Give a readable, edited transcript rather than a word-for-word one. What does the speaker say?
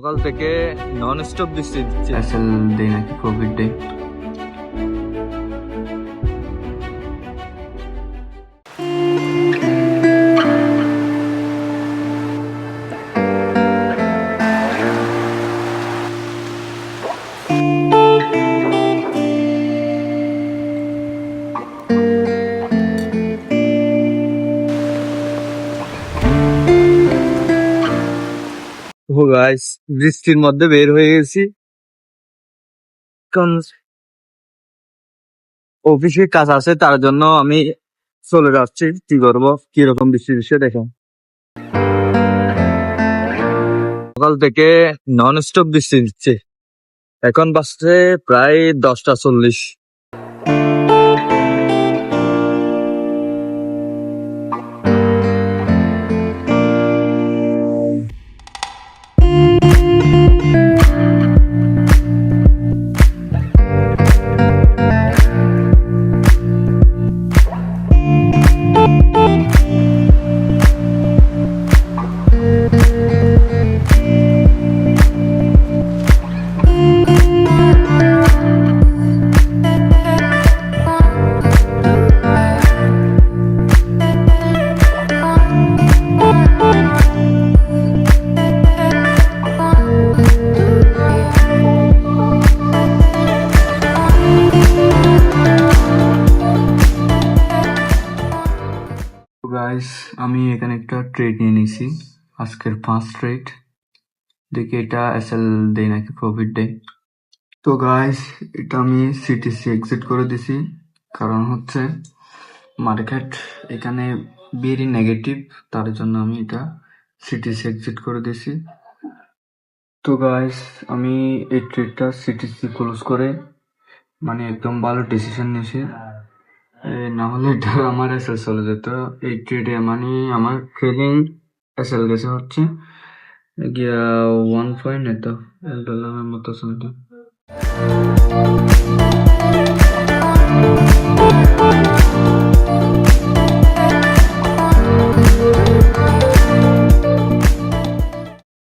সকাল থেকে non stop বৃষ্টি দিচ্ছে। এসএল দেয় নাকি প্রফিট দেয়। ও গাইস, বৃষ্টির মধ্যে বের হয়ে গেছি, কারণ অফিসে কাজ আছে, তার জন্য আমি চলে যাচ্ছি। কি করবো, কিরকম বৃষ্টি দিচ্ছে দেখো। সকাল থেকে নন স্টপ বৃষ্টি দিচ্ছে। এখন বাজছে প্রায় 10টা 40। গাইস, আমি এখানে একটা ট্রেড নিয়ে নিয়েছি, আজকের ফার্স্ট ট্রেড। দেখি এটা এসএল দেয় নাকি প্রফিট দেয়। তো গাইস, এটা আমি সিটিসি এক্সিট করে দিছি, কারণ হচ্ছে মার্কেট এখানে ভেরি নেগেটিভ, তার জন্য আমি এটা সিটিসি এক্সিট করে দিছি। তো গাইস, আমি এই ট্রেডটা সিটিসি ক্লোজ করে মানে একদম ভালো ডিসিশন নিয়েছি, না হলে এটা আমার এসএল চলে যেত। এই ট্রেডে মানে আমার ট্রেডিং এসএল গেছে হচ্ছে গিয়া 1 পয়েন্ট, এত $1 মতো চলতো।